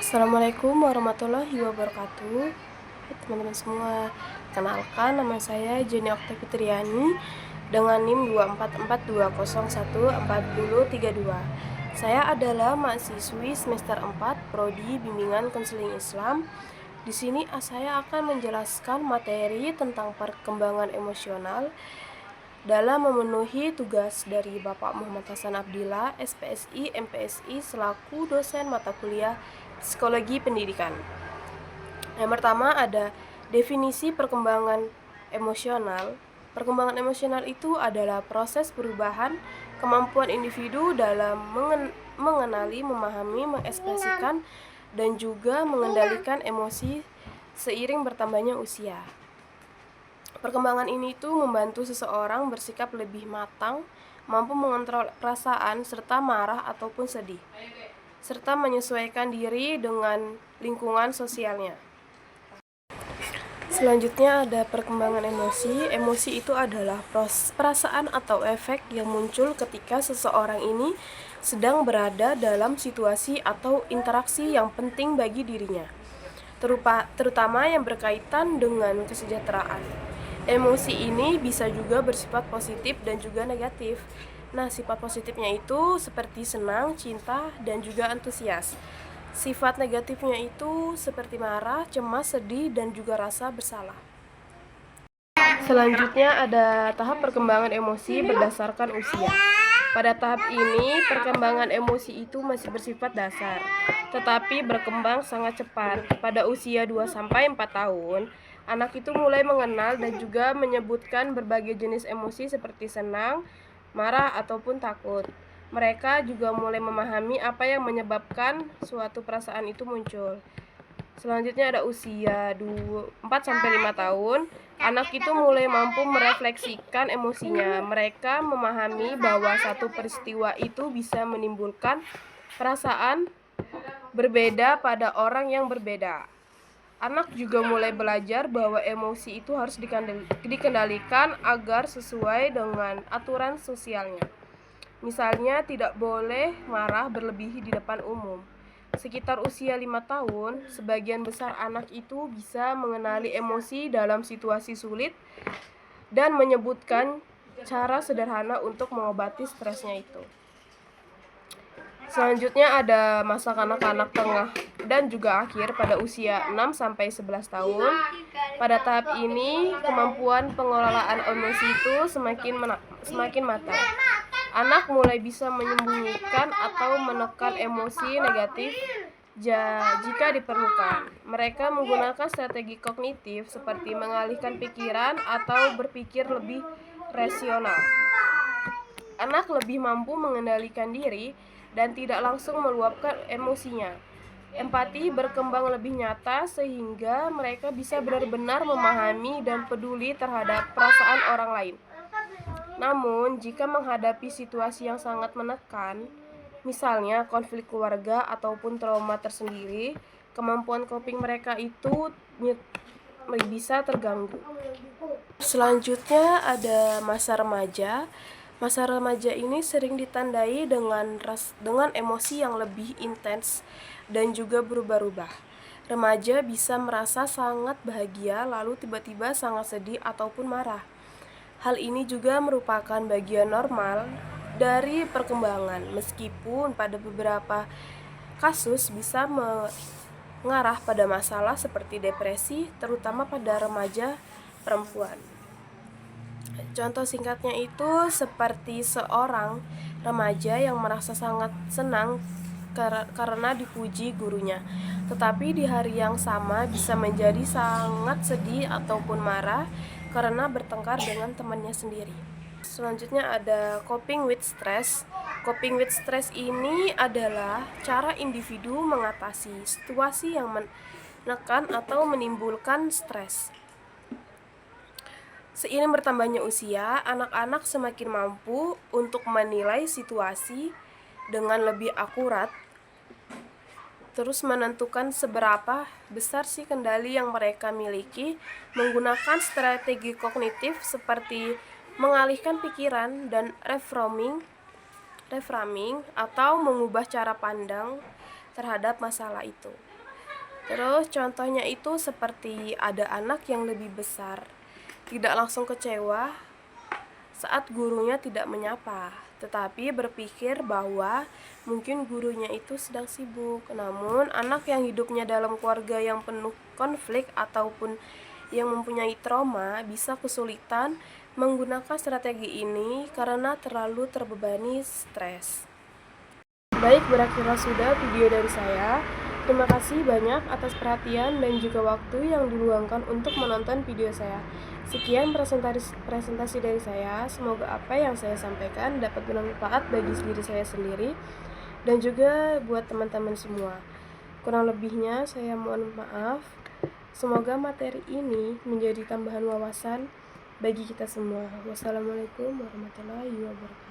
Assalamualaikum warahmatullahi wabarakatuh. Hai teman-teman semua, kenalkan nama saya Jenny Oktavitriani dengan NIM 24420140032. Saya adalah mahasiswi semester 4 Prodi Bimbingan Konseling Islam. Di sini saya akan menjelaskan materi tentang perkembangan emosional dalam memenuhi tugas dari Bapak Muhammad Hasan Abdillah, SPSI, MPSI selaku dosen mata kuliah Psikologi Pendidikan. Yang pertama ada definisi perkembangan emosional. Perkembangan emosional itu adalah proses perubahan kemampuan individu dalam mengenali, memahami, mengekspresikan, dan juga mengendalikan emosi seiring bertambahnya usia. Perkembangan ini tuh membantu seseorang bersikap lebih matang, mampu mengontrol perasaan serta marah ataupun sedih, serta menyesuaikan diri dengan lingkungan sosialnya. Selanjutnya ada perkembangan emosi. Emosi itu adalah perasaan atau efek yang muncul ketika seseorang ini sedang berada dalam situasi atau interaksi yang penting bagi dirinya, terutama yang berkaitan dengan kesejahteraan. Emosi ini bisa juga bersifat positif dan juga negatif. Nah, sifat positifnya itu seperti senang, cinta, dan juga antusias. Sifat negatifnya itu seperti marah, cemas, sedih, dan juga rasa bersalah. Selanjutnya ada tahap perkembangan emosi berdasarkan usia. Pada tahap ini, perkembangan emosi itu masih bersifat dasar, tetapi berkembang sangat cepat. Pada usia 2-4 tahun, anak itu mulai mengenal dan juga menyebutkan berbagai jenis emosi seperti senang, marah, ataupun takut. Mereka juga mulai memahami apa yang menyebabkan suatu perasaan itu muncul. Selanjutnya ada usia 4-5 tahun. Anak itu mulai mampu merefleksikan emosinya. Mereka memahami bahwa satu peristiwa itu bisa menimbulkan perasaan berbeda pada orang yang berbeda. Anak juga mulai belajar bahwa emosi itu harus dikendalikan agar sesuai dengan aturan sosialnya. Misalnya tidak boleh marah berlebihi di depan umum. Sekitar usia 5 tahun, sebagian besar anak itu bisa mengenali emosi dalam situasi sulit dan menyebutkan cara sederhana untuk mengobati stresnya itu. Selanjutnya ada masa kanak-kanak tengah dan juga akhir pada usia 6-11 tahun. Pada tahap ini, kemampuan pengelolaan emosi itu semakin matang. Anak mulai bisa menyembunyikan atau menekan emosi negatif jika diperlukan. Mereka menggunakan strategi kognitif seperti mengalihkan pikiran atau berpikir lebih rasional. Anak lebih mampu mengendalikan diri dan tidak langsung meluapkan emosinya. Empati berkembang lebih nyata sehingga mereka bisa benar-benar memahami dan peduli terhadap perasaan orang lain. Namun, jika menghadapi situasi yang sangat menekan, misalnya konflik keluarga ataupun trauma tersendiri, kemampuan coping mereka itu bisa terganggu. Selanjutnya ada masa remaja. Masa remaja ini sering ditandai dengan emosi yang lebih intens dan juga berubah-ubah. Remaja bisa merasa sangat bahagia lalu tiba-tiba sangat sedih ataupun marah. Hal ini juga merupakan bagian normal dari perkembangan, meskipun pada beberapa kasus bisa mengarah pada masalah seperti depresi, terutama pada remaja perempuan. Contoh singkatnya itu seperti seorang remaja yang merasa sangat senang karena dipuji gurunya, tetapi di hari yang sama bisa menjadi sangat sedih ataupun marah karena bertengkar dengan temannya sendiri. Selanjutnya ada coping with stress. Coping with stress ini adalah cara individu mengatasi situasi yang menekan atau menimbulkan stres. Seiring bertambahnya usia, anak-anak semakin mampu untuk menilai situasi dengan lebih akurat, terus menentukan seberapa besar sih kendali yang mereka miliki menggunakan strategi kognitif seperti mengalihkan pikiran dan reframing atau mengubah cara pandang terhadap masalah itu. Terus contohnya itu seperti ada anak yang lebih besar tidak langsung kecewa saat gurunya tidak menyapa, tetapi berpikir bahwa mungkin gurunya itu sedang sibuk. Namun, anak yang hidupnya dalam keluarga yang penuh konflik ataupun yang mempunyai trauma bisa kesulitan menggunakan strategi ini karena terlalu terbebani stres. Baik, berakhirlah sudah video dari saya. Terima kasih banyak atas perhatian dan juga waktu yang diluangkan untuk menonton video saya. Sekian presentasi dari saya. Semoga apa yang saya sampaikan dapat bermanfaat bagi diri saya sendiri dan juga buat teman-teman semua. Kurang lebihnya saya mohon maaf. Semoga materi ini menjadi tambahan wawasan bagi kita semua. Wassalamualaikum warahmatullahi wabarakatuh.